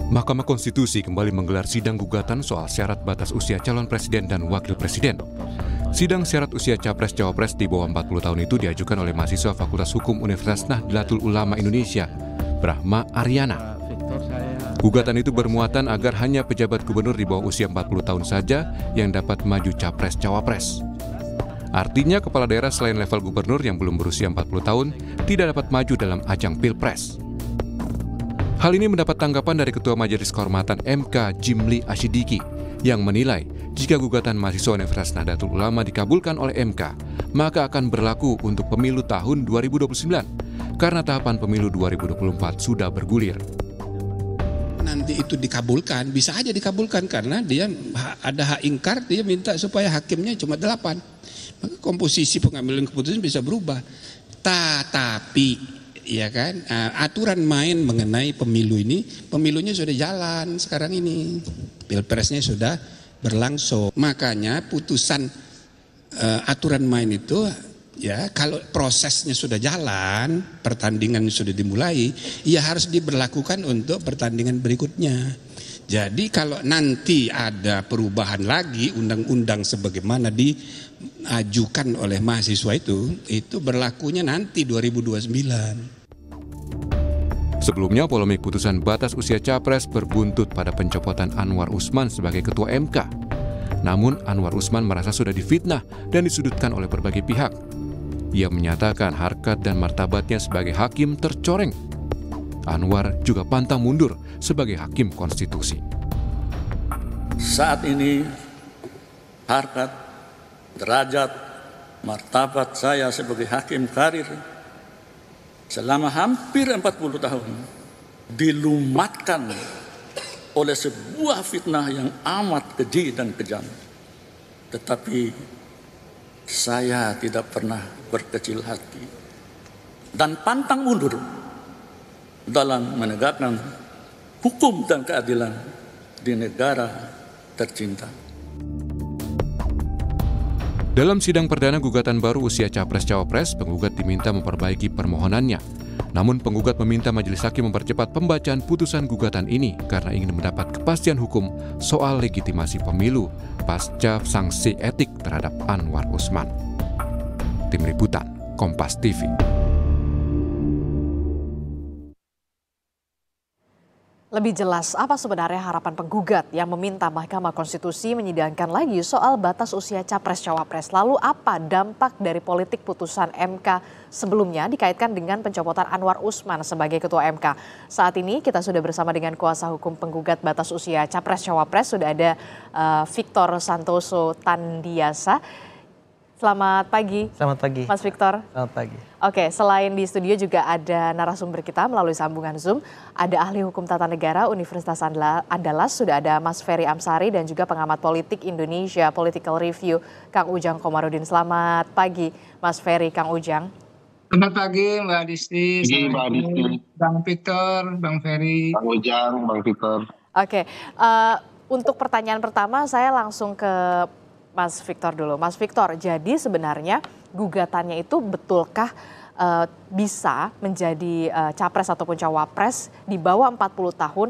Mahkamah Konstitusi kembali menggelar sidang gugatan soal syarat batas usia calon presiden dan wakil presiden. Sidang syarat usia capres-cawapres di bawah 40 tahun itu diajukan oleh mahasiswa Fakultas Hukum Universitas Nahdlatul Ulama Indonesia, Brahma Aryana. Gugatan itu bermuatan agar hanya pejabat gubernur di bawah usia 40 tahun saja yang dapat maju capres-cawapres. Artinya kepala daerah selain level gubernur yang belum berusia 40 tahun tidak dapat maju dalam ajang Pilpres. Hal ini mendapat tanggapan dari Ketua Majelis Kehormatan MK Jimli Asyidiki yang menilai jika gugatan mahasiswa Universitas Nahdlatul Ulama dikabulkan oleh MK, maka akan berlaku untuk pemilu tahun 2029 karena tahapan pemilu 2024 sudah bergulir. Nanti itu dikabulkan, bisa aja dikabulkan karena dia ada hak ingkar, dia minta supaya hakimnya cuma 8. Maka komposisi pengambilan keputusan bisa berubah. Tetapi ya kan, aturan main mengenai pemilu ini, pemilunya sudah jalan sekarang ini, pilpresnya sudah berlangsung. Makanya putusan aturan main itu ya kalau prosesnya sudah jalan, pertandingan sudah dimulai, ya harus diberlakukan untuk pertandingan berikutnya. Jadi kalau nanti ada perubahan lagi undang-undang sebagaimana diajukan oleh mahasiswa itu berlakunya nanti 2029. Sebelumnya, polemik putusan batas usia capres berbuntut pada pencopotan Anwar Usman sebagai ketua MK. Namun, Anwar Usman merasa sudah difitnah dan disudutkan oleh berbagai pihak. Ia menyatakan harkat dan martabatnya sebagai hakim tercoreng. Anwar juga pantang mundur sebagai hakim konstitusi. Saat ini, harkat, derajat, martabat saya sebagai hakim karir selama hampir 40 tahun dilumatkan oleh sebuah fitnah yang amat keji dan kejam. Tetapi saya tidak pernah berkecil hati dan pantang mundur dalam menegakkan hukum dan keadilan di negara tercinta. Dalam sidang perdana gugatan baru usia capres-cawapres, penggugat diminta memperbaiki permohonannya. Namun penggugat meminta majelis hakim mempercepat pembacaan putusan gugatan ini karena ingin mendapat kepastian hukum soal legitimasi pemilu pasca sanksi etik terhadap Anwar Usman. Tim Liputan, Kompas TV. Lebih jelas, apa sebenarnya harapan penggugat yang meminta Mahkamah Konstitusi menyidangkan lagi soal batas usia capres-cawapres? Lalu apa dampak dari politik putusan MK sebelumnya dikaitkan dengan pencopotan Anwar Usman sebagai Ketua MK? Saat ini kita sudah bersama dengan kuasa hukum penggugat batas usia capres-cawapres, sudah ada Victor Santoso Tandiasa. Selamat pagi. Selamat pagi. Mas Victor. Selamat pagi. Oke, selain di studio juga ada narasumber kita melalui sambungan Zoom. Ada ahli hukum tata negara Universitas Andalas, sudah ada Mas Ferry Amsari dan juga pengamat politik Indonesia Political Review, Kang Ujang Komarudin. Selamat pagi, Mas Ferry, Kang Ujang. Selamat pagi Mbak Disti, Bang Victor, Bang Ferry. Bang Ujang, Bang Victor. Oke, untuk pertanyaan pertama saya langsung ke Mas Victor dulu. Mas Victor, jadi sebenarnya gugatannya itu betulkah bisa menjadi capres ataupun cawapres di bawah 40 tahun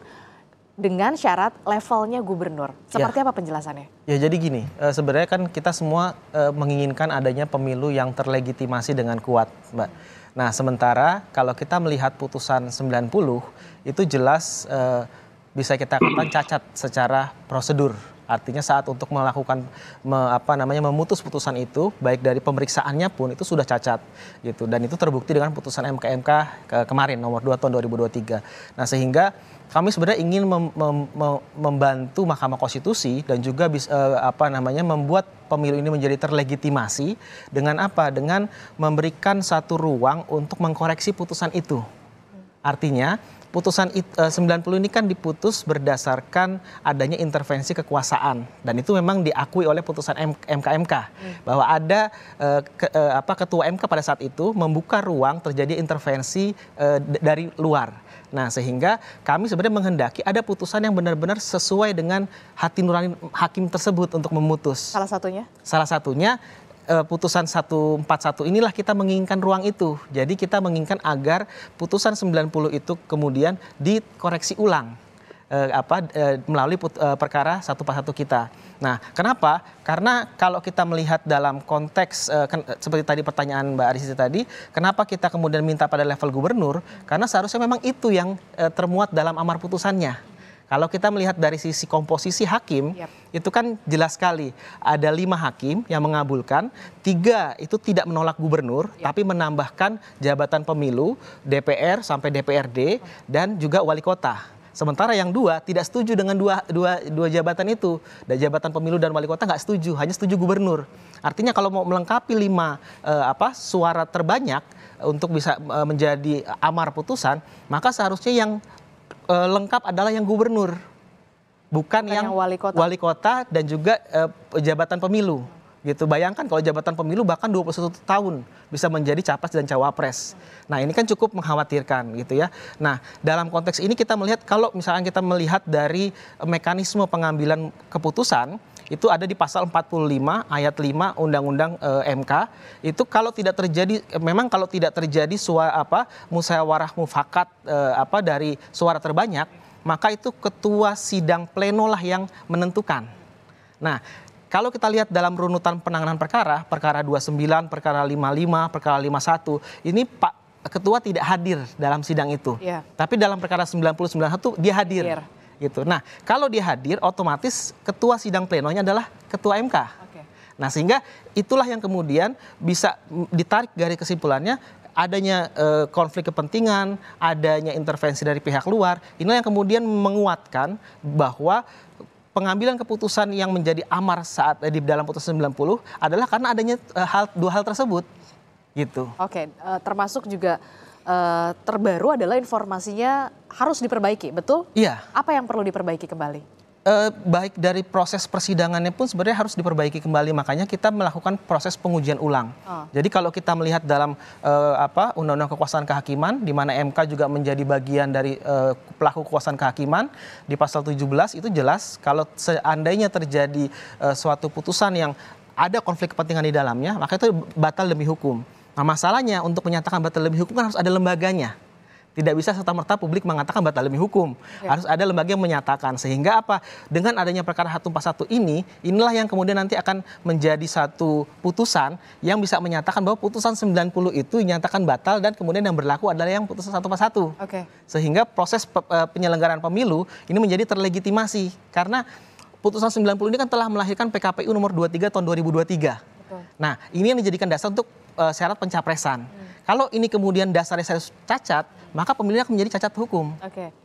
dengan syarat levelnya gubernur? Seperti apa penjelasannya? Ya jadi gini, sebenarnya kan kita semua menginginkan adanya pemilu yang terlegitimasi dengan kuat, Mbak. Nah sementara kalau kita melihat putusan 90 itu jelas bisa kita katakan cacat secara prosedur. Artinya saat untuk melakukan memutus putusan itu, baik dari pemeriksaannya pun itu sudah cacat gitu, dan itu terbukti dengan putusan MK kemarin nomor 2 tahun 2023. Nah sehingga kami sebenarnya ingin membantu Mahkamah Konstitusi dan juga membuat pemilu ini menjadi terlegitimasi dengan apa? Dengan memberikan satu ruang untuk mengkoreksi putusan itu. Artinya putusan 90 ini kan diputus berdasarkan adanya intervensi kekuasaan, dan itu memang diakui oleh putusan MK bahwa ada ketua MK pada saat itu membuka ruang terjadi intervensi dari luar. Nah sehingga kami sebenarnya menghendaki ada putusan yang benar-benar sesuai dengan hati nurani hakim tersebut untuk memutus. Salah satunya? Salah satunya putusan 141 inilah kita menginginkan ruang itu. Jadi kita menginginkan agar putusan 90 itu kemudian dikoreksi ulang melalui perkara 141 kita. Nah, kenapa? Karena kalau kita melihat dalam konteks seperti tadi pertanyaan Mbak Aristy tadi, kenapa kita kemudian minta pada level gubernur? Karena seharusnya memang itu yang termuat dalam amar putusannya. Kalau kita melihat dari sisi komposisi hakim, itu kan jelas sekali. Ada 5 hakim yang mengabulkan, 3 itu tidak menolak gubernur, tapi menambahkan jabatan pemilu, DPR sampai DPRD, dan juga wali kota. Sementara yang 2 tidak setuju dengan dua jabatan itu. Dan jabatan pemilu dan wali kota nggak setuju, hanya setuju gubernur. Artinya kalau mau melengkapi 5 suara terbanyak untuk bisa menjadi amar putusan, maka seharusnya yang lengkap adalah yang gubernur, bukan yang wali kota dan juga jabatan pemilu. Gitu. Bayangkan kalau jabatan pemilu bahkan 21 tahun bisa menjadi capres dan cawapres. Nah, ini kan cukup mengkhawatirkan gitu ya. Nah, dalam konteks ini kita melihat kalau misalnya kita melihat dari mekanisme pengambilan keputusan itu ada di pasal 45 ayat 5 Undang-Undang MK. Itu kalau tidak terjadi memang kalau tidak terjadi musyawarah mufakat dari suara terbanyak, maka itu ketua sidang pleno lah yang menentukan. Nah, kalau kita lihat dalam runutan penanganan perkara 29, perkara 55, perkara 51, ini Pak Ketua tidak hadir dalam sidang itu. Tapi dalam perkara 90, 91 dia hadir. Gitu. Nah, kalau dia hadir, otomatis ketua sidang plenonya adalah ketua MK. Nah, sehingga itulah yang kemudian bisa ditarik dari kesimpulannya adanya konflik kepentingan, adanya intervensi dari pihak luar. Inilah yang kemudian menguatkan bahwa pengambilan keputusan yang menjadi amar saat di dalam putusan 90 adalah karena adanya dua hal tersebut gitu. Termasuk juga terbaru adalah informasinya harus diperbaiki, betul? Iya. Apa yang perlu diperbaiki kembali? Baik dari proses persidangannya pun sebenarnya harus diperbaiki kembali, makanya kita melakukan proses pengujian ulang. Jadi kalau kita melihat dalam Undang-Undang Kekuasaan Kehakiman, di mana MK juga menjadi bagian dari pelaku kekuasaan kehakiman, di pasal 17 itu jelas kalau seandainya terjadi suatu putusan yang ada konflik kepentingan di dalamnya, maka itu batal demi hukum. Nah, masalahnya untuk menyatakan batal demi hukum kan harus ada lembaganya. Tidak bisa serta-merta publik mengatakan batal demi hukum. Harus ada lembaga yang menyatakan. Sehingga dengan adanya perkara 141 inilah yang kemudian nanti akan menjadi satu putusan yang bisa menyatakan bahwa putusan 90 itu dinyatakan batal dan kemudian yang berlaku adalah yang putusan 141. Sehingga proses penyelenggaraan pemilu ini menjadi terlegitimasi. Karena putusan 90 ini kan telah melahirkan PKPU nomor 23 tahun 2023. Nah, ini yang dijadikan dasar untuk syarat pencapresan. Kalau ini kemudian dasarnya cacat, maka pemilihnya akan menjadi cacat hukum.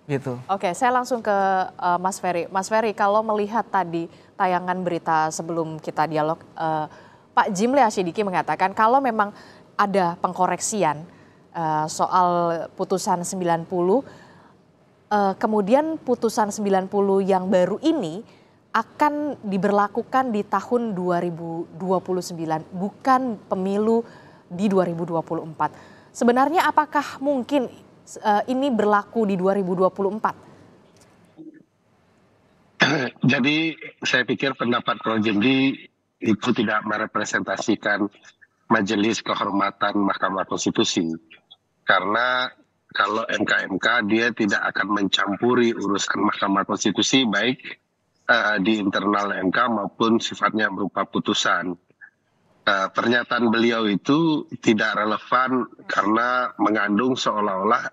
Gitu. Saya langsung ke Mas Ferry. Mas Ferry, kalau melihat tadi tayangan berita sebelum kita dialog, Pak Jimli Hasyidiki mengatakan kalau memang ada pengkoreksian soal putusan 90, kemudian putusan 90 yang baru ini akan diberlakukan di tahun 2029, bukan pemilu di 2024. Sebenarnya apakah mungkin ini berlaku di 2024? Jadi saya pikir pendapat Prof. Jimli itu tidak merepresentasikan Majelis Kehormatan Mahkamah Konstitusi. Karena kalau MK dia tidak akan mencampuri urusan Mahkamah Konstitusi baik di internal MK maupun sifatnya berupa putusan. Pernyataan beliau itu tidak relevan karena mengandung seolah-olah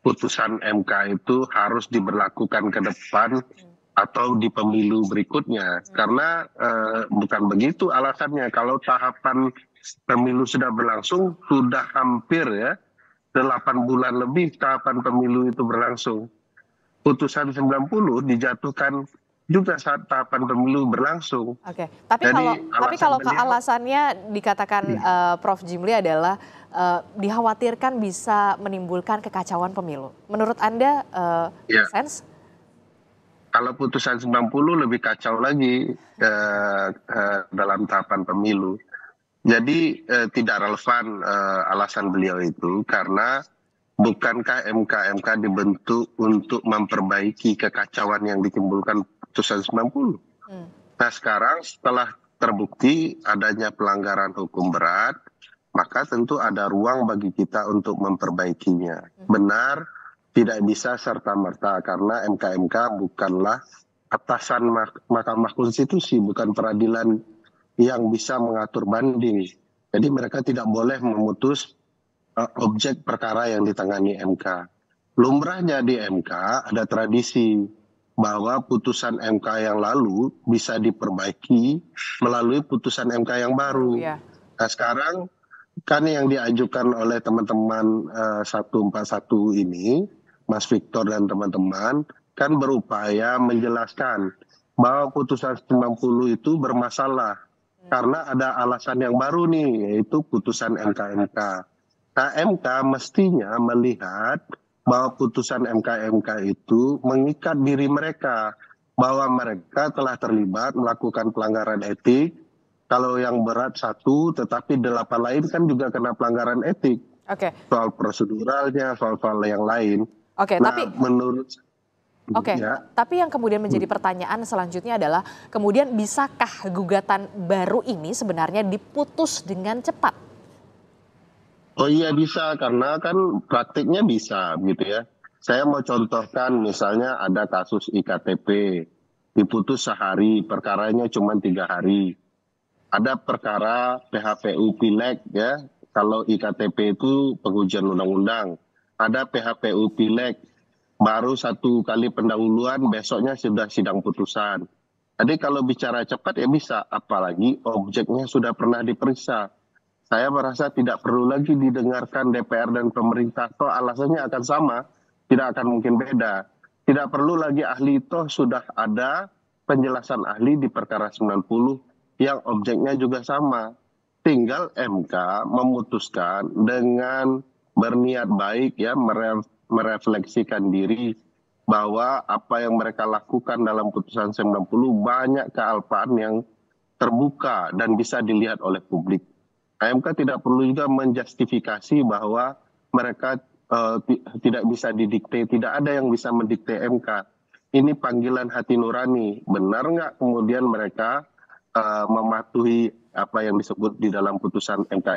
putusan MK itu harus diberlakukan ke depan atau di pemilu berikutnya. Karena bukan begitu alasannya. Kalau tahapan pemilu sudah berlangsung, sudah hampir 8 bulan lebih tahapan pemilu itu berlangsung. Putusan 90 dijatuhkan juga saat tahapan pemilu berlangsung. Tapi kalau alasannya dikatakan Prof. Jimli adalah dikhawatirkan bisa menimbulkan kekacauan pemilu. Menurut Anda sense? Kalau putusan 90 lebih kacau lagi dalam tahapan pemilu. Jadi tidak relevan alasan beliau itu karena bukankah MK dibentuk untuk memperbaiki kekacauan yang ditimbulkan putusan 90. Nah, sekarang setelah terbukti adanya pelanggaran hukum berat, maka tentu ada ruang bagi kita untuk memperbaikinya. Benar tidak bisa serta-merta karena MK bukanlah atasan Mahkamah Konstitusi, bukan peradilan yang bisa mengatur banding. Jadi mereka tidak boleh memutus objek perkara yang ditangani MK. Lumrahnya di MK ada tradisi bahwa putusan MK yang lalu bisa diperbaiki melalui putusan MK yang baru. Nah sekarang kan yang diajukan oleh teman-teman 141 ini, Mas Victor dan teman-teman, kan berupaya menjelaskan bahwa putusan 90 itu bermasalah karena ada alasan yang baru nih, yaitu putusan MK. Nah MK mestinya melihat bahwa putusan MK itu mengikat diri mereka, bahwa mereka telah terlibat melakukan pelanggaran etik. Kalau yang berat 1, tetapi 8 lain kan juga kena pelanggaran etik. Soal proseduralnya, soal-soal yang lain. Tapi menurut tapi yang kemudian menjadi pertanyaan selanjutnya adalah kemudian bisakah gugatan baru ini sebenarnya diputus dengan cepat? Oh iya bisa, karena kan praktiknya bisa gitu ya. Saya mau contohkan misalnya ada kasus IKTP, diputus sehari, perkaranya cuma 3 hari. Ada perkara PHPU Pileg ya, kalau IKTP itu pengujian undang-undang. Ada PHPU Pileg, baru 1 kali pendahuluan, besoknya sudah sidang putusan. Jadi kalau bicara cepat ya bisa, apalagi objeknya sudah pernah diperiksa. Saya merasa tidak perlu lagi didengarkan DPR dan pemerintah, toh alasannya akan sama, tidak akan mungkin beda. Tidak perlu lagi ahli, toh sudah ada penjelasan ahli di perkara 90 yang objeknya juga sama. Tinggal MK memutuskan dengan berniat baik ya, merefleksikan diri bahwa apa yang mereka lakukan dalam putusan 90 banyak kealpaan yang terbuka dan bisa dilihat oleh publik. MK tidak perlu juga menjustifikasi bahwa mereka tidak bisa didikte, tidak ada yang bisa mendikte MK. Ini panggilan hati nurani, benar nggak kemudian mereka mematuhi apa yang disebut di dalam putusan MK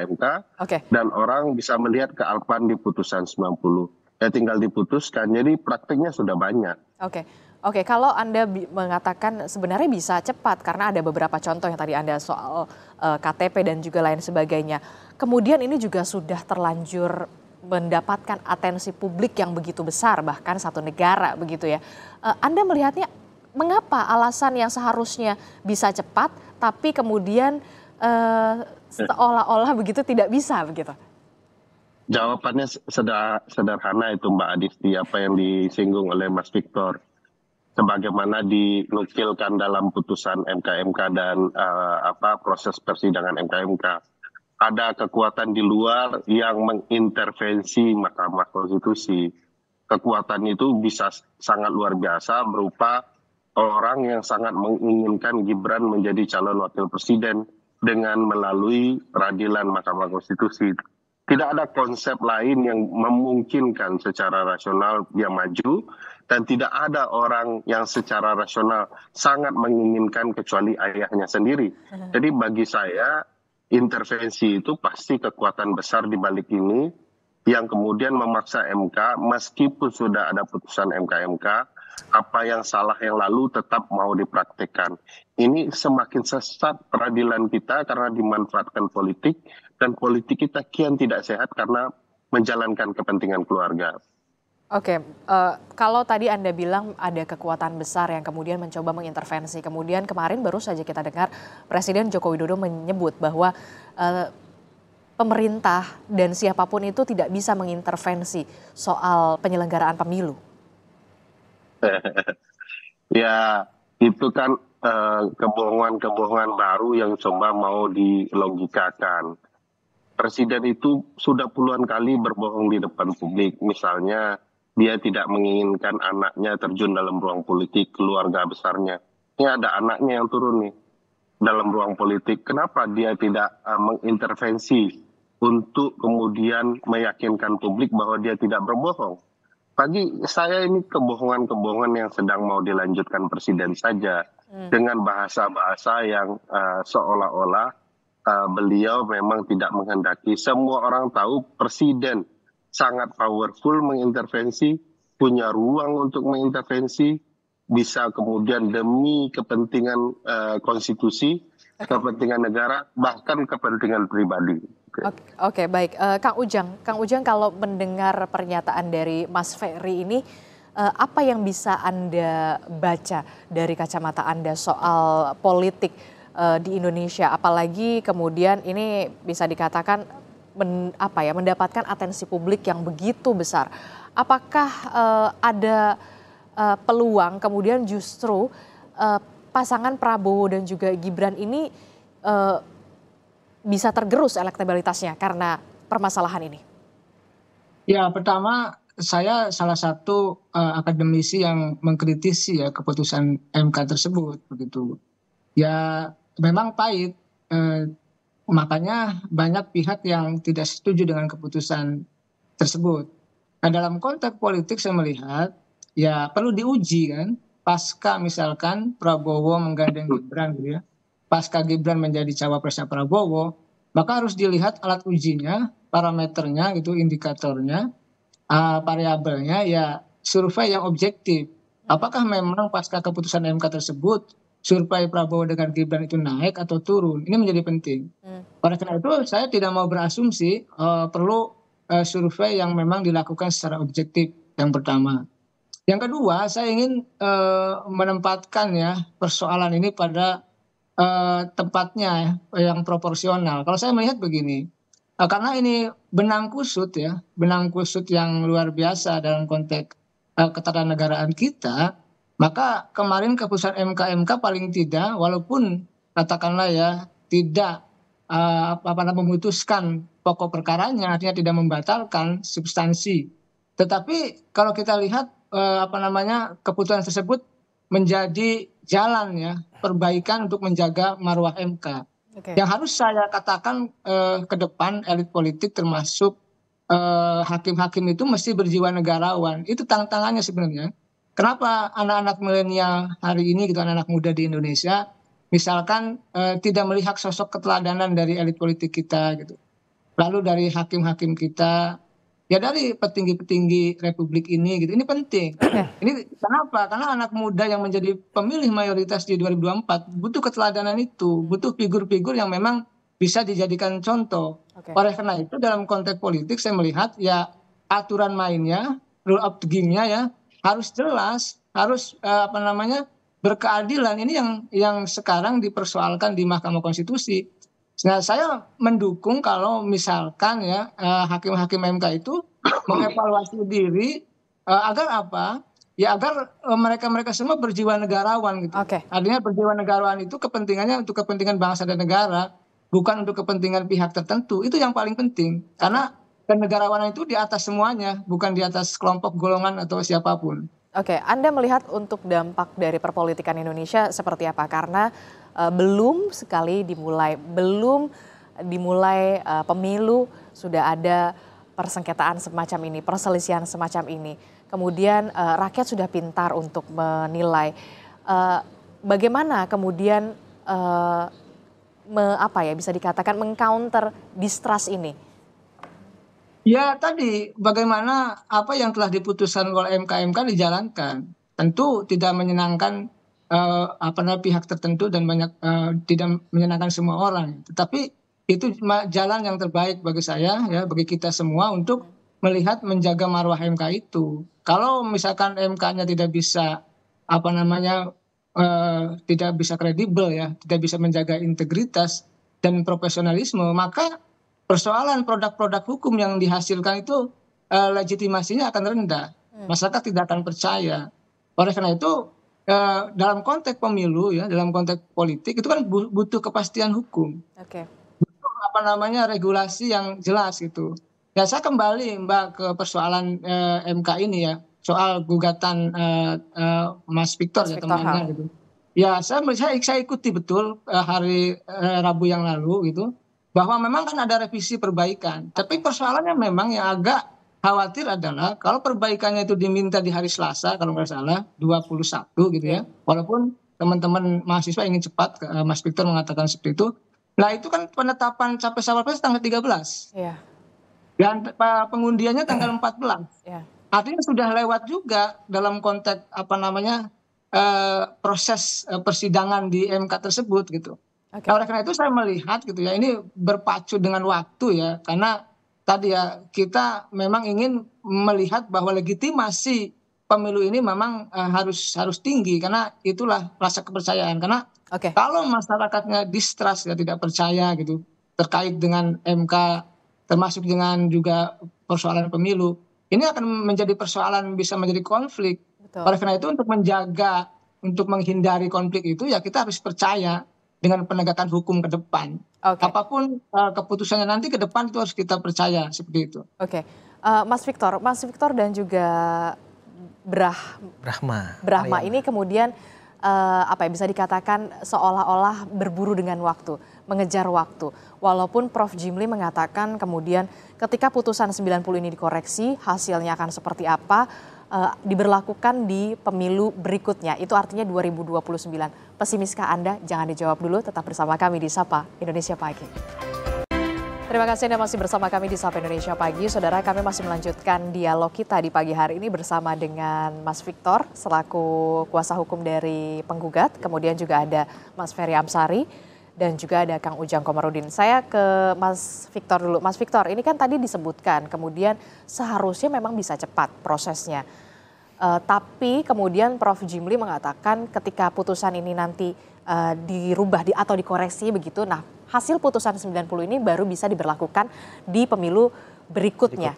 dan orang bisa melihat kealpaan di putusan 90. Ya tinggal diputuskan, jadi praktiknya sudah banyak. Oke, kalau Anda mengatakan sebenarnya bisa cepat karena ada beberapa contoh yang tadi Anda soal KTP dan juga lain sebagainya. Kemudian ini juga sudah terlanjur mendapatkan atensi publik yang begitu besar, bahkan satu negara begitu ya. Anda melihatnya mengapa alasan yang seharusnya bisa cepat tapi kemudian seolah-olah begitu tidak bisa begitu? Jawabannya sederhana itu Mbak Adisti, apa yang disinggung oleh Mas Victor. Sebagaimana dinukilkan dalam putusan MK dan proses persidangan MK. Ada kekuatan di luar yang mengintervensi Mahkamah Konstitusi. Kekuatan itu bisa sangat luar biasa berupa orang yang sangat menginginkan Gibran menjadi calon wakil presiden dengan melalui peradilan Mahkamah Konstitusi. Tidak ada konsep lain yang memungkinkan secara rasional dia maju dan tidak ada orang yang secara rasional sangat menginginkan kecuali ayahnya sendiri. Jadi bagi saya intervensi itu pasti kekuatan besar di balik ini yang kemudian memaksa MK meskipun sudah ada putusan MK, apa yang salah yang lalu tetap mau dipraktekkan. Ini semakin sesat peradilan kita karena dimanfaatkan politik dan politik kita kian tidak sehat karena menjalankan kepentingan keluarga. Kalau tadi Anda bilang ada kekuatan besar yang kemudian mencoba mengintervensi. Kemudian kemarin baru saja kita dengar Presiden Joko Widodo menyebut bahwa pemerintah dan siapapun itu tidak bisa mengintervensi soal penyelenggaraan pemilu. Ya, itu kan kebohongan-kebohongan baru yang coba mau dilogikakan. Presiden itu sudah puluhan kali berbohong di depan publik. Misalnya dia tidak menginginkan anaknya terjun dalam ruang politik, keluarga besarnya. Ini ada anaknya yang turun nih dalam ruang politik. Kenapa dia tidak mengintervensi untuk kemudian meyakinkan publik bahwa dia tidak berbohong? Bagi saya ini kebohongan-kebohongan yang sedang mau dilanjutkan Presiden saja dengan bahasa-bahasa yang seolah-olah beliau memang tidak menghendaki. Semua orang tahu Presiden sangat powerful mengintervensi punya ruang untuk mengintervensi, bisa kemudian demi kepentingan konstitusi, kepentingan negara, bahkan kepentingan pribadi. Oke, baik. Kang Ujang kalau mendengar pernyataan dari Mas Ferry ini, apa yang bisa Anda baca dari kacamata Anda soal politik di Indonesia? Apalagi kemudian ini bisa dikatakan mendapatkan atensi publik yang begitu besar. Apakah ada peluang kemudian justru pasangan Prabowo dan juga Gibran ini bisa tergerus elektabilitasnya karena permasalahan ini? Ya, pertama saya salah satu akademisi yang mengkritisi ya keputusan MK tersebut begitu. Ya memang pahit, makanya banyak pihak yang tidak setuju dengan keputusan tersebut. Nah, dalam konteks politik saya melihat ya perlu diuji kan, pasca misalkan Prabowo menggandeng Gibran gitu ya, pasca Gibran menjadi cawapresnya Prabowo, maka harus dilihat alat ujinya, parameternya gitu, indikatornya, variabelnya ya survei yang objektif. Apakah memang pasca keputusan MK tersebut survei Prabowo dengan Gibran itu naik atau turun? Ini menjadi penting. Oleh karena itu saya tidak mau berasumsi, perlu survei yang memang dilakukan secara objektif, yang pertama. Yang kedua, saya ingin menempatkan ya persoalan ini pada tempatnya ya, yang proporsional. Kalau saya melihat begini, karena ini benang kusut ya, benang kusut yang luar biasa dalam konteks ketatanegaraan kita, maka kemarin keputusan MK paling tidak, walaupun katakanlah ya tidak memutuskan pokok perkaranya, artinya tidak membatalkan substansi. Tetapi kalau kita lihat keputusan tersebut menjadi jalan ya perbaikan untuk menjaga marwah MK. Yang harus saya katakan ke depan elit politik termasuk hakim-hakim itu mesti berjiwa negarawan. Itu tantangannya sebenarnya. Kenapa anak-anak milenial hari ini gitu, anak-anak muda di Indonesia misalkan tidak melihat sosok keteladanan dari elit politik kita gitu. Lalu dari hakim-hakim kita, ya dari petinggi-petinggi republik ini gitu. Ini penting. Ini kenapa? Karena anak muda yang menjadi pemilih mayoritas di 2024 butuh keteladanan itu, butuh figur-figur yang memang bisa dijadikan contoh. Oleh karena itu dalam konteks politik saya melihat ya aturan mainnya, rule of the game-nya ya harus jelas, harus berkeadilan. Ini yang sekarang dipersoalkan di Mahkamah Konstitusi. Nah, saya mendukung kalau misalkan ya hakim-hakim MK itu mengevaluasi diri agar apa? Ya agar mereka semua berjiwa negarawan gitu. Artinya berjiwa negarawan itu kepentingannya untuk kepentingan bangsa dan negara, bukan untuk kepentingan pihak tertentu. Itu yang paling penting. Karena kenegarawanan itu di atas semuanya, bukan di atas kelompok, golongan atau siapapun. Anda melihat untuk dampak dari perpolitikan Indonesia seperti apa? Karena belum dimulai pemilu sudah ada persengketaan semacam ini, perselisihan semacam ini. Kemudian rakyat sudah pintar untuk menilai bagaimana kemudian bisa dikatakan mengcounter distrust ini. Ya tadi bagaimana apa yang telah diputuskan oleh MK dijalankan, tentu tidak menyenangkan pihak tertentu dan tidak menyenangkan semua orang. Tetapi itu jalan yang terbaik bagi saya ya, bagi kita semua untuk melihat menjaga marwah MK itu. Kalau misalkan MK-nya tidak bisa tidak bisa kredibel ya, tidak bisa menjaga integritas dan profesionalisme, maka persoalan produk-produk hukum yang dihasilkan itu legitimasinya akan rendah. Masyarakat tidak akan percaya. Oleh karena itu dalam konteks pemilu ya, dalam konteks politik itu kan butuh kepastian hukum. Butuh regulasi yang jelas gitu. Ya saya kembali Mbak ke persoalan MK ini ya, soal gugatan Mas Victor ya temannya gitu. Ya saya ikuti betul hari Rabu yang lalu gitu, bahwa memang kan ada revisi perbaikan. Tapi persoalannya memang yang agak khawatir adalah kalau perbaikannya itu diminta di hari Selasa kalau nggak salah 21 gitu ya. Walaupun teman-teman mahasiswa ingin cepat, Mas Victor mengatakan seperti itu. Nah itu kan penetapan capres cawapres tanggal 13. Dan pengundiannya tanggal 14. artinya sudah lewat juga dalam konteks proses persidangan di MK tersebut gitu. Oke. Nah, oleh karena itu saya melihat gitu ya, ini berpacu dengan waktu ya, karena tadi ya kita memang ingin melihat bahwa legitimasi pemilu ini memang harus tinggi, karena itulah rasa kepercayaan. Karena Oke. kalau masyarakatnya distrust ya, tidak percaya gitu terkait dengan MK, termasuk dengan juga persoalan pemilu, ini akan menjadi persoalan, bisa menjadi konflik. Betul. Oleh karena itu untuk menghindari konflik itu ya kita harus percaya dengan penegakan hukum ke depan. Oke. Apapun keputusannya nanti ke depan itu harus kita percaya seperti itu. Oke. Mas Victor dan juga Brahma ini kemudian bisa dikatakan seolah-olah berburu dengan waktu, mengejar waktu. Walaupun Prof. Jimli mengatakan kemudian ketika putusan 90 ini dikoreksi, hasilnya akan seperti apa, diberlakukan di pemilu berikutnya. Itu artinya 2029. Pesimiskah Anda? Jangan dijawab dulu, tetap bersama kami di Sapa Indonesia Pagi. Terima kasih Anda masih bersama kami di Sapa Indonesia Pagi. Saudara, kami masih melanjutkan dialog kita di pagi hari ini bersama dengan Mas Victor selaku kuasa hukum dari penggugat. Kemudian juga ada Mas Ferry Amsari dan juga ada Kang Ujang Komarudin. Saya ke Mas Victor dulu. Mas Victor, ini kan tadi disebutkan kemudian seharusnya memang bisa cepat prosesnya. Tapi kemudian Prof. Jimli mengatakan ketika putusan ini nanti dirubah atau dikoreksi begitu, nah hasil putusan 90 ini baru bisa diberlakukan di pemilu berikutnya.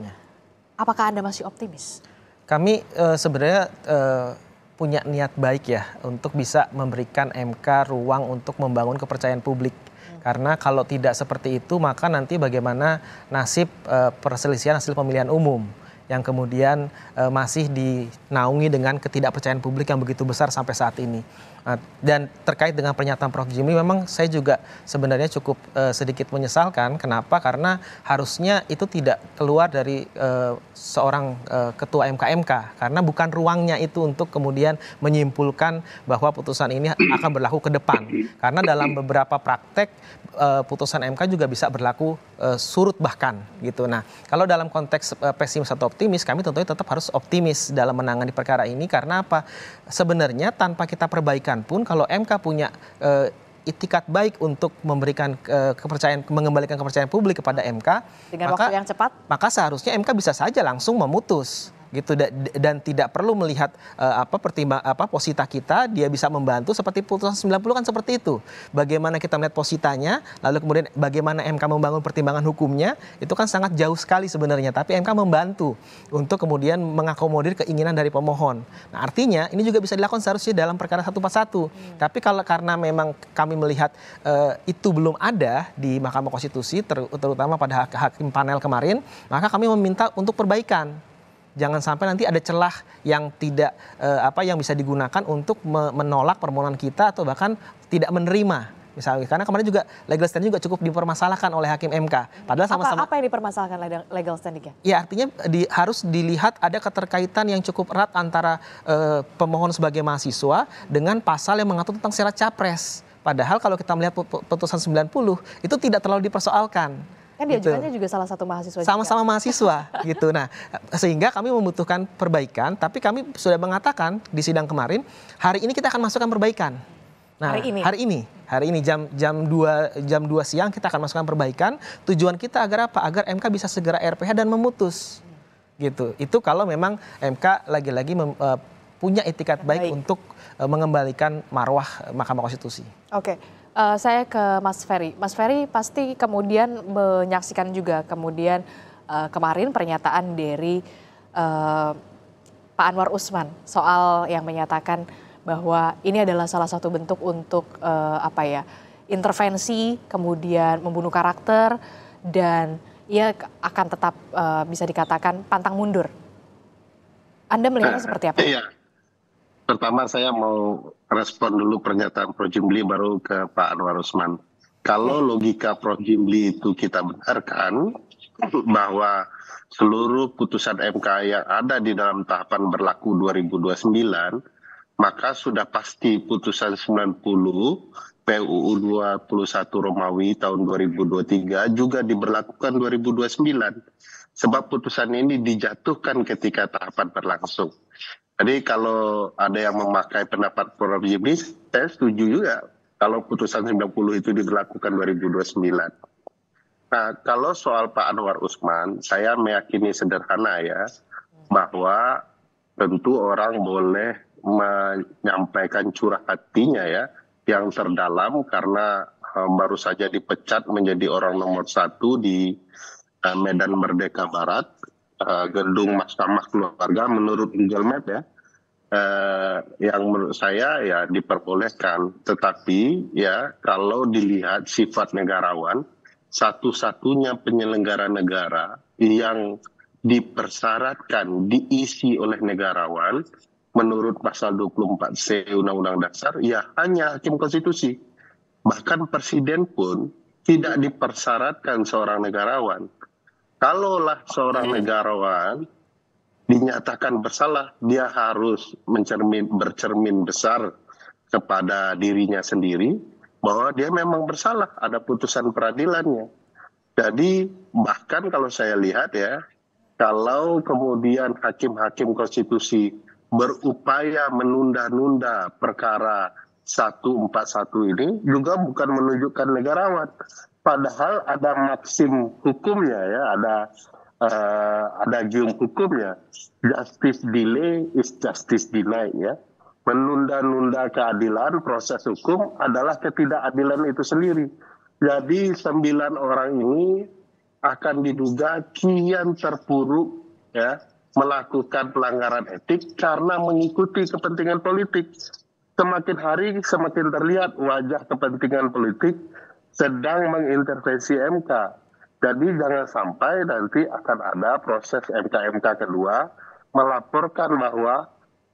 Apakah Anda masih optimis? Kami sebenarnya punya niat baik ya untuk bisa memberikan MK ruang untuk membangun kepercayaan publik. Karena kalau tidak seperti itu maka nanti bagaimana nasib perselisihan hasil pemilihan umum yang kemudian masih dinaungi dengan ketidakpercayaan publik yang begitu besar sampai saat ini. Dan terkait dengan pernyataan Prof. Jimli, memang saya juga sebenarnya cukup sedikit menyesalkan. Kenapa? Karena harusnya itu tidak keluar dari seorang ketua MK. Karena bukan ruangnya itu untuk kemudian menyimpulkan bahwa putusan ini akan berlaku ke depan. Karena dalam beberapa praktek putusan MK juga bisa berlaku surut bahkan gitu. Nah, kalau dalam konteks pesimis atau optimis, kami tentunya tetap harus optimis dalam menangani perkara ini. Karena apa? Sebenarnya tanpa kita perbaikan pun kalau MK punya itikat baik untuk memberikan kepercayaan, mengembalikan kepercayaan publik kepada MK dengan waktu yang cepat, maka seharusnya MK bisa saja langsung memutus gitu dan tidak perlu melihat posita kita, dia bisa membantu seperti putusan 90 kan seperti itu. Bagaimana kita melihat positanya, lalu kemudian bagaimana MK membangun pertimbangan hukumnya, itu kan sangat jauh sekali sebenarnya, tapi MK membantu untuk kemudian mengakomodir keinginan dari pemohon. Nah, artinya ini juga bisa dilakukan seharusnya dalam perkara 141. Tapi karena memang kami melihat itu belum ada di Mahkamah Konstitusi, terutama pada hakim panel kemarin, maka kami meminta untuk perbaikan. Jangan sampai nanti ada celah yang tidak yang bisa digunakan untuk menolak permohonan kita atau bahkan tidak menerima misalnya, karena kemarin juga legal standing juga cukup dipermasalahkan oleh hakim MK. Padahal sama-sama apa yang dipermasalahkan legal standingnya? Ya artinya harus dilihat ada keterkaitan yang cukup erat antara pemohon sebagai mahasiswa dengan pasal yang mengatur tentang syarat capres. Padahal kalau kita melihat putusan 90 itu tidak terlalu dipersoalkan. Kan diajukannya juga salah satu mahasiswa. Sama-sama mahasiswa gitu. Nah, sehingga kami membutuhkan perbaikan, tapi kami sudah mengatakan di sidang kemarin, hari ini kita akan masukkan perbaikan. Nah, hari ini jam 2 siang kita akan masukkan perbaikan. Tujuan kita agar apa? Agar MK bisa segera RPH dan memutus. Gitu. Itu kalau memang MK lagi-lagi punya itikat baik untuk mengembalikan marwah Mahkamah Konstitusi. Oke. Saya ke Mas Ferry. Mas Ferry pasti kemudian menyaksikan juga kemudian kemarin pernyataan dari Pak Anwar Usman soal yang menyatakan bahwa ini adalah salah satu bentuk untuk intervensi, kemudian membunuh karakter, dan ia akan tetap bisa dikatakan pantang mundur. Anda melihatnya seperti apa? Iya. Pertama saya mau respon dulu pernyataan Prof. Jimli baru ke Pak Anwar Usman. Kalau logika Prof. Jimli itu kita benarkan bahwa seluruh putusan MK yang ada di dalam tahapan berlaku 2029 maka sudah pasti putusan 90 PUU 21 Romawi tahun 2023 juga diberlakukan 2029. Sebab putusan ini dijatuhkan ketika tahapan berlangsung. Jadi kalau ada yang memakai pendapat Prof. Jimmy, saya setuju juga kalau putusan 90 itu diberlakukan 2029. Nah, kalau soal Pak Anwar Usman, saya meyakini sederhana ya, bahwa tentu orang boleh menyampaikan curah hatinya ya, yang terdalam karena baru saja dipecat menjadi orang nomor 1 di Medan Merdeka Barat, gedung Mahkamah Keluarga menurut Google Map ya, yang menurut saya ya diperbolehkan. Tetapi ya kalau dilihat sifat negarawan, satu-satunya penyelenggara negara yang dipersyaratkan diisi oleh negarawan menurut pasal 24C Undang-Undang Dasar ya hanya hakim konstitusi. Bahkan presiden pun tidak dipersyaratkan seorang negarawan. Kalaulah seorang negarawan dinyatakan bersalah, dia harus bercermin besar kepada dirinya sendiri bahwa dia memang bersalah, ada putusan peradilannya. Jadi bahkan kalau saya lihat ya, kalau kemudian hakim-hakim konstitusi berupaya menunda-nunda perkara 141 ini juga bukan menunjukkan negarawan. Padahal ada maksim hukumnya ya, ada gium hukumnya. Justice delay is justice denied ya. Menunda-nunda keadilan, proses hukum adalah ketidakadilan itu sendiri. Jadi 9 orang ini akan diduga kian terpuruk ya, melakukan pelanggaran etik karena mengikuti kepentingan politik. Semakin hari semakin terlihat wajah kepentingan politik sedang mengintervensi MK. Jadi jangan sampai nanti akan ada proses MK kedua melaporkan bahwa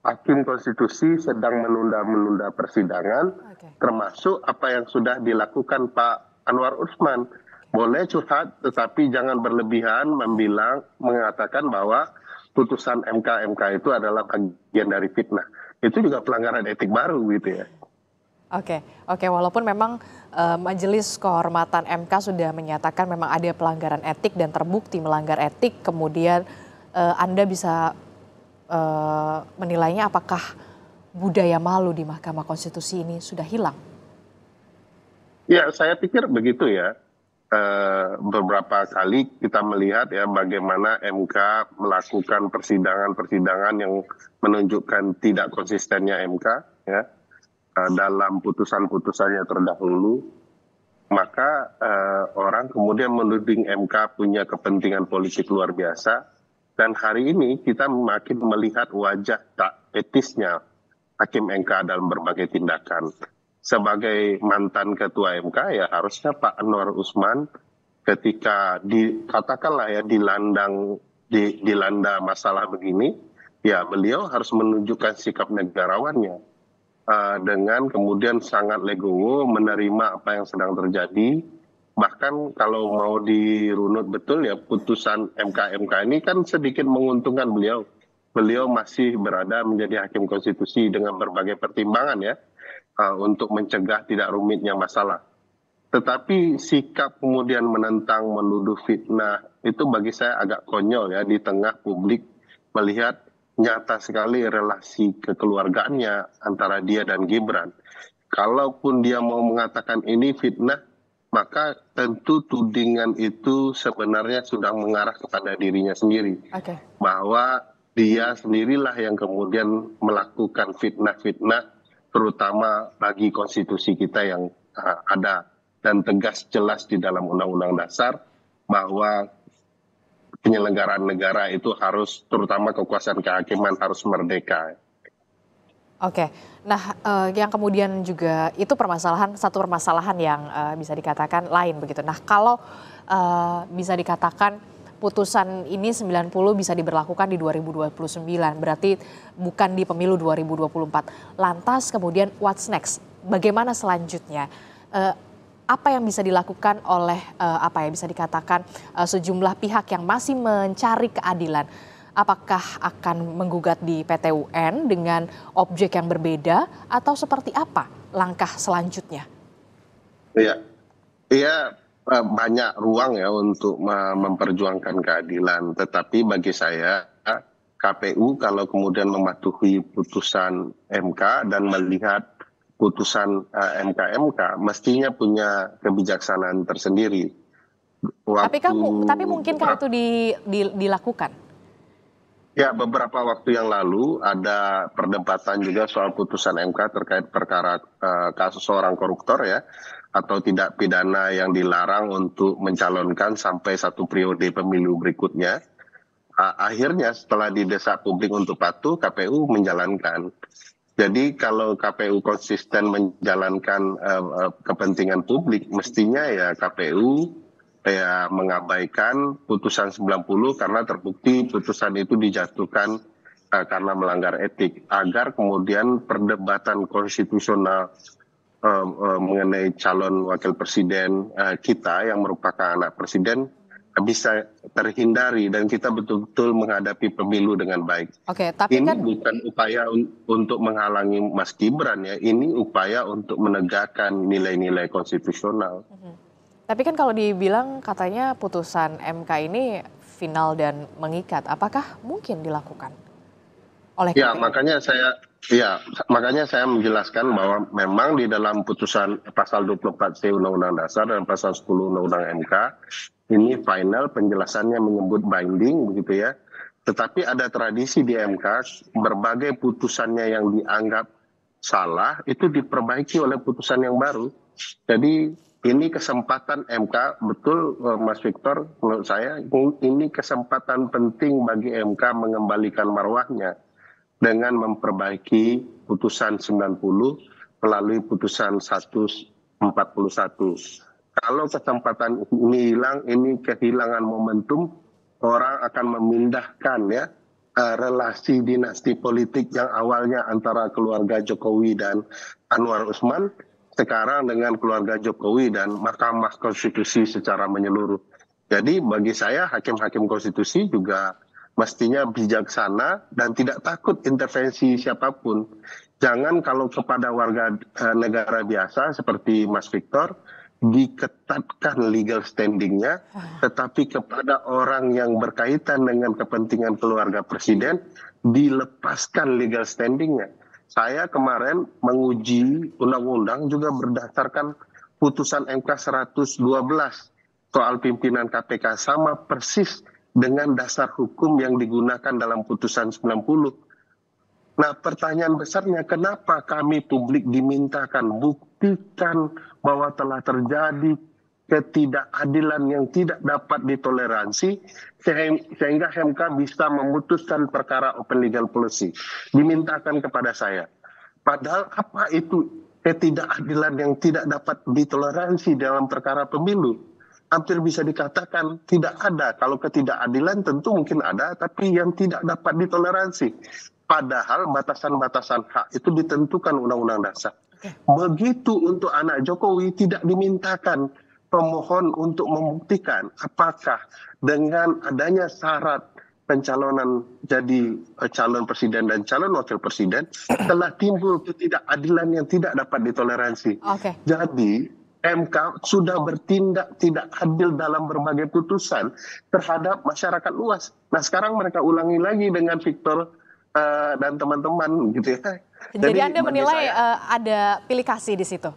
hakim konstitusi sedang menunda-menunda persidangan, termasuk apa yang sudah dilakukan Pak Anwar Usman. Boleh curhat, tetapi jangan berlebihan mengatakan bahwa putusan MK itu adalah bagian dari fitnah. Itu juga pelanggaran etik baru gitu ya. Oke, walaupun memang Majelis Kehormatan MK sudah menyatakan memang ada pelanggaran etik dan terbukti melanggar etik, kemudian Anda bisa menilainya apakah budaya malu di Mahkamah Konstitusi ini sudah hilang? Ya, saya pikir begitu ya. Beberapa kali kita melihat ya bagaimana MK melakukan persidangan-persidangan yang menunjukkan tidak konsistennya MK ya dalam putusan-putusannya terdahulu, maka orang kemudian menuding MK punya kepentingan politik luar biasa. Dan hari ini kita makin melihat wajah tak etisnya hakim MK dalam berbagai tindakan. Sebagai mantan ketua MK ya harusnya Pak Anwar Usman ketika katakanlah ya dilanda masalah begini, ya beliau harus menunjukkan sikap negarawannya dengan kemudian sangat legowo menerima apa yang sedang terjadi. Bahkan kalau mau dirunut betul ya putusan MK ini kan sedikit menguntungkan beliau. Beliau masih berada menjadi hakim konstitusi dengan berbagai pertimbangan ya untuk mencegah tidak rumitnya masalah. Tetapi sikap kemudian menentang, menuduh fitnah itu bagi saya agak konyol ya di tengah publik melihat nyata sekali relasi kekeluargaannya antara dia dan Gibran. Kalaupun dia mau mengatakan ini fitnah, maka tentu tudingan itu sebenarnya sudah mengarah kepada dirinya sendiri. Bahwa dia sendirilah yang kemudian melakukan fitnah-fitnah, terutama bagi konstitusi kita yang ada dan tegas jelas di dalam Undang-Undang Dasar bahwa penyelenggaraan negara itu harus, terutama kekuasaan kehakiman harus merdeka. Nah yang kemudian juga itu satu permasalahan yang bisa dikatakan lain begitu. Nah kalau bisa dikatakan putusan ini 90 bisa diberlakukan di 2029, berarti bukan di pemilu 2024. Lantas kemudian what's next? Bagaimana selanjutnya? Apa yang bisa dilakukan oleh bisa dikatakan sejumlah pihak yang masih mencari keadilan? Apakah akan menggugat di PT UN dengan objek yang berbeda atau seperti apa langkah selanjutnya? Iya, banyak ruang ya untuk memperjuangkan keadilan. Tetapi bagi saya KPU kalau kemudian mematuhi putusan MK dan melihat putusan MK mestinya punya kebijaksanaan tersendiri. Tapi mungkinkah itu dilakukan? Ya, beberapa waktu yang lalu ada perdebatan juga soal putusan MK terkait perkara kasus seorang koruptor ya, atau tidak pidana yang dilarang untuk mencalonkan sampai 1 periode pemilu berikutnya. Akhirnya setelah didesak publik untuk patuh, KPU menjalankan. Jadi kalau KPU konsisten menjalankan kepentingan publik, mestinya ya KPU mengabaikan putusan 90 karena terbukti putusan itu dijatuhkan karena melanggar etik, agar kemudian perdebatan konstitusional mengenai calon wakil presiden kita yang merupakan anak presiden bisa terhindari dan kita betul-betul menghadapi pemilu dengan baik. Oke, tapi ini bukan upaya untuk menghalangi Mas Gibran ya, ini upaya untuk menegakkan nilai-nilai konstitusional. Tapi kan kalau dibilang katanya putusan MK ini final dan mengikat, apakah mungkin dilakukan oleh KPU? Makanya saya menjelaskan bahwa memang di dalam putusan pasal 24C Undang-Undang Dasar dan pasal 10 Undang-Undang MK ini final, penjelasannya menyebut binding begitu ya. Tetapi ada tradisi di MK, berbagai putusannya yang dianggap salah itu diperbaiki oleh putusan yang baru. Jadi ini kesempatan MK, betul Mas Victor, menurut saya ini kesempatan penting bagi MK mengembalikan marwahnya dengan memperbaiki putusan 90 melalui putusan 141. Kalau kesempatan ini hilang, ini kehilangan momentum, orang akan memindahkan ya relasi dinasti politik yang awalnya antara keluarga Jokowi dan Anwar Usman, sekarang dengan keluarga Jokowi dan Mahkamah Konstitusi secara menyeluruh. Jadi bagi saya hakim-hakim konstitusi juga mestinya bijaksana dan tidak takut intervensi siapapun. Jangan kalau kepada warga negara biasa seperti Mas Victor diketatkan legal standingnya, tetapi kepada orang yang berkaitan dengan kepentingan keluarga presiden dilepaskan legal standingnya. Saya kemarin menguji undang-undang juga berdasarkan putusan MK 112 soal pimpinan KPK, sama persis dengan dasar hukum yang digunakan dalam putusan 90. Nah, pertanyaan besarnya kenapa kami publik dimintakan buktikan bahwa telah terjadi ketidakadilan yang tidak dapat ditoleransi sehingga MK bisa memutuskan perkara open legal policy, dimintakan kepada saya. Padahal apa itu ketidakadilan yang tidak dapat ditoleransi dalam perkara pemilu? Hampir bisa dikatakan tidak ada. Kalau ketidakadilan tentu mungkin ada, tapi yang tidak dapat ditoleransi. Padahal batasan-batasan hak itu ditentukan Undang-Undang Dasar. Begitu untuk anak Jokowi tidak dimintakan pemohon untuk membuktikan apakah dengan adanya syarat pencalonan jadi calon presiden dan calon wakil presiden telah timbul ketidakadilan yang tidak dapat ditoleransi. Jadi MK sudah bertindak tidak adil dalam berbagai putusan terhadap masyarakat luas. Nah, sekarang mereka ulangi lagi dengan Victor dan teman-teman gitu ya. Jadi Anda menilai ada pilih kasih di situ?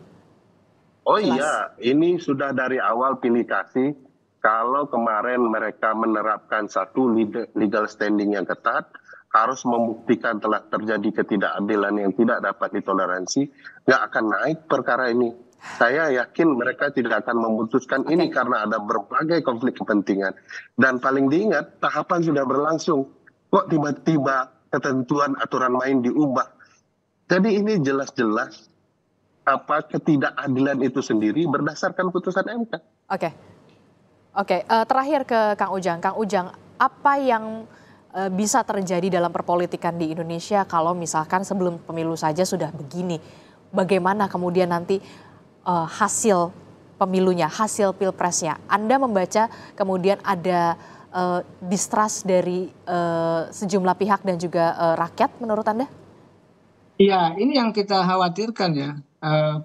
Oh iya, ini sudah dari awal pilih kasih. Kalau kemarin mereka menerapkan satu legal standing yang ketat, harus membuktikan telah terjadi ketidakadilan yang tidak dapat ditoleransi, nggak akan naik perkara ini. Saya yakin mereka tidak akan memutuskan ini karena ada berbagai konflik kepentingan. Dan paling diingat, tahapan sudah berlangsung. Kok tiba-tiba ketentuan aturan main diubah? Jadi ini jelas-jelas ketidakadilan itu sendiri berdasarkan putusan MK. Oke. Terakhir ke Kang Ujang. Kang Ujang, apa yang bisa terjadi dalam perpolitikan di Indonesia kalau misalkan sebelum pemilu saja sudah begini? Bagaimana kemudian nanti hasil pemilunya, hasil pilpresnya? Anda membaca kemudian ada distrust dari sejumlah pihak dan juga rakyat menurut Anda? Iya, ini yang kita khawatirkan ya.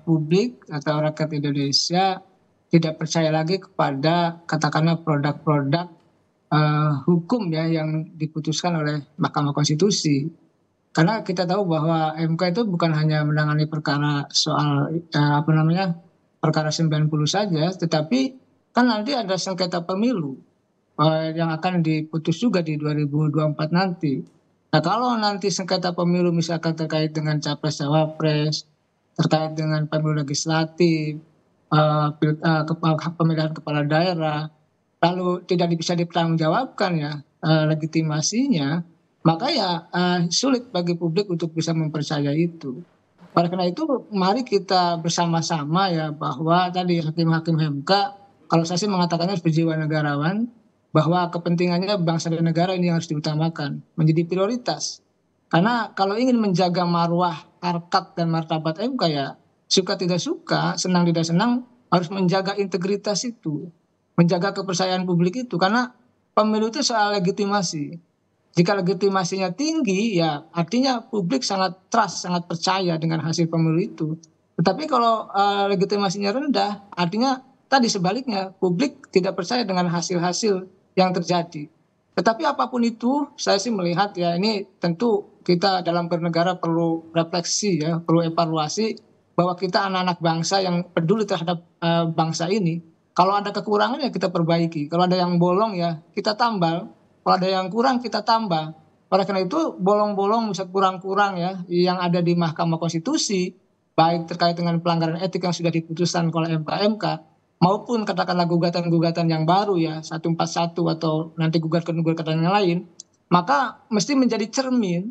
Publik atau rakyat Indonesia tidak percaya lagi kepada katakanlah produk-produk hukum ya yang diputuskan oleh Mahkamah Konstitusi. Karena kita tahu bahwa MK itu bukan hanya menangani perkara soal perkara 90 saja, tetapi kan nanti ada sengketa pemilu yang akan diputus juga di 2024 nanti. Nah, kalau nanti sengketa pemilu misalkan terkait dengan capres cawapres, terkait dengan pemilu legislatif, pemilihan kepala daerah, lalu tidak bisa dipertanggungjawabkan ya legitimasinya, maka ya sulit bagi publik untuk bisa mempercayai itu. Oleh karena itu, mari kita bersama-sama ya bahwa tadi hakim-hakim MK, kalau saya sih mengatakannya berjiwa negarawan, bahwa kepentingannya bangsa dan negara ini harus diutamakan, menjadi prioritas. Karena kalau ingin menjaga marwah, harkat dan martabat MK ya, suka tidak suka, senang tidak senang, harus menjaga integritas itu, menjaga kepercayaan publik itu. Karena pemilu itu soal legitimasi. Jika legitimasinya tinggi, ya artinya publik sangat trust, sangat percaya dengan hasil pemilu itu. Tetapi kalau legitimasinya rendah, artinya tadi sebaliknya, publik tidak percaya dengan hasil-hasil yang terjadi. Tetapi apapun itu, saya sih melihat ya ini tentu kita dalam bernegara perlu refleksi ya, perlu evaluasi bahwa kita anak-anak bangsa yang peduli terhadap bangsa ini. Kalau ada kekurangan ya kita perbaiki, kalau ada yang bolong ya kita tambal, kalau ada yang kurang kita tambah. Oleh karena itu bolong-bolong bisa kurang-kurang ya yang ada di Mahkamah Konstitusi, baik terkait dengan pelanggaran etik yang sudah diputuskan oleh MK, maupun katakanlah gugatan-gugatan yang baru ya 141 atau nanti gugatan-gugatan yang lain, maka mesti menjadi cermin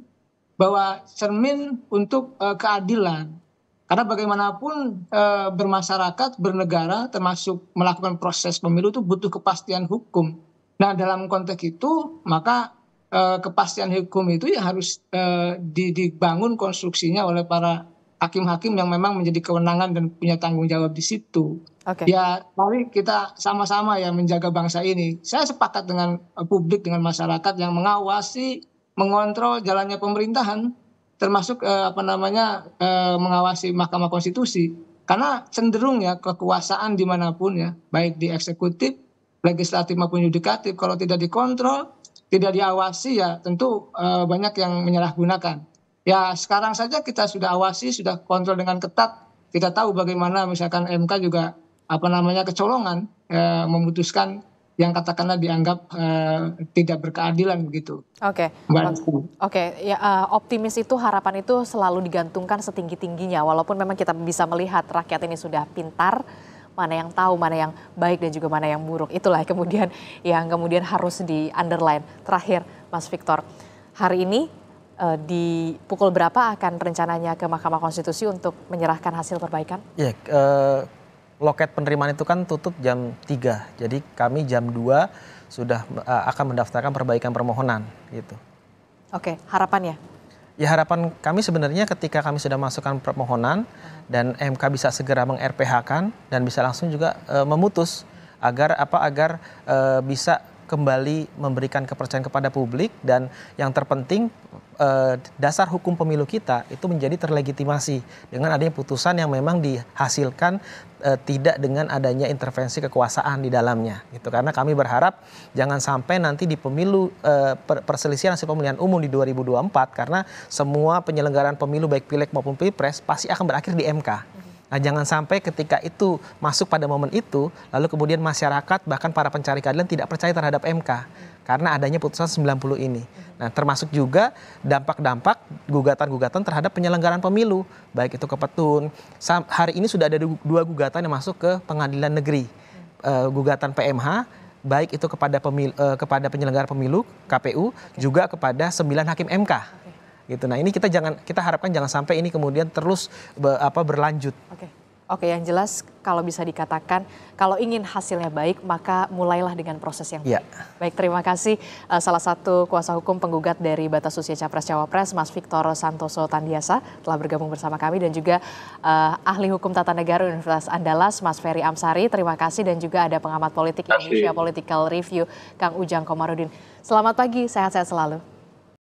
untuk keadilan. Karena bagaimanapun bermasyarakat, bernegara, termasuk melakukan proses pemilu itu butuh kepastian hukum. Nah dalam konteks itu maka kepastian hukum itu ya harus dibangun konstruksinya oleh para hakim-hakim yang memang menjadi kewenangan dan punya tanggung jawab di situ. Okay. Ya mari kita sama-sama ya menjaga bangsa ini. Saya sepakat dengan publik, dengan masyarakat yang mengawasi, mengontrol jalannya pemerintahan, termasuk mengawasi Mahkamah Konstitusi. Karena cenderung ya kekuasaan dimanapun ya, baik di eksekutif, legislatif maupun yudikatif, kalau tidak dikontrol, tidak diawasi ya tentu banyak yang menyalahgunakan. Ya sekarang saja kita sudah awasi, sudah kontrol dengan ketat. Kita tahu bagaimana misalkan MK juga kecolongan memutuskan yang katakanlah dianggap tidak berkeadilan begitu. Oke. Ya, optimis itu, harapan itu selalu digantungkan setinggi-tingginya, walaupun memang kita bisa melihat rakyat ini sudah pintar, mana yang tahu, mana yang baik dan juga mana yang buruk. Itulah yang kemudian harus di-underline. Terakhir, Mas Victor, hari ini di pukul berapa akan rencananya ke Mahkamah Konstitusi untuk menyerahkan hasil perbaikan? Ya, loket penerimaan itu kan tutup jam 3. Jadi kami jam 2 sudah akan mendaftarkan perbaikan permohonan gitu. Oke, harapannya? Ya harapan kami sebenarnya ketika kami sudah masukkan permohonan dan MK bisa segera meng-RPH-kan dan bisa langsung juga memutus agar bisa kembali memberikan kepercayaan kepada publik, dan yang terpenting dasar hukum pemilu kita itu menjadi terlegitimasi dengan adanya putusan yang memang dihasilkan tidak dengan adanya intervensi kekuasaan di dalamnya gitu. Karena kami berharap jangan sampai nanti di pemilu perselisihan hasil pemilihan umum di 2024, karena semua penyelenggaraan pemilu baik pileg maupun pilpres pasti akan berakhir di MK. Nah, jangan sampai ketika itu masuk pada momen itu, lalu kemudian masyarakat bahkan para pencari keadilan tidak percaya terhadap MK karena adanya putusan 90 ini. Nah, termasuk juga dampak-dampak gugatan-gugatan terhadap penyelenggaraan pemilu, baik itu ke Petun. Hari ini sudah ada 2 gugatan yang masuk ke pengadilan negeri, gugatan PMH, baik itu kepada penyelenggara pemilu KPU, juga kepada 9 hakim MK. Gitu. Nah ini kita harapkan jangan sampai ini kemudian terus berlanjut. Oke. Oke, yang jelas kalau bisa dikatakan kalau ingin hasilnya baik maka mulailah dengan proses yang baik. Baik, terima kasih salah satu kuasa hukum penggugat dari batas usia Capres Cawapres, Mas Victor Santoso Tandiasa telah bergabung bersama kami, dan juga ahli hukum tata negara Universitas Andalas, Mas Ferry Amsari. Terima kasih, dan juga ada pengamat politik Indonesia Political Review, Kang Ujang Komarudin. Selamat pagi, sehat-sehat selalu.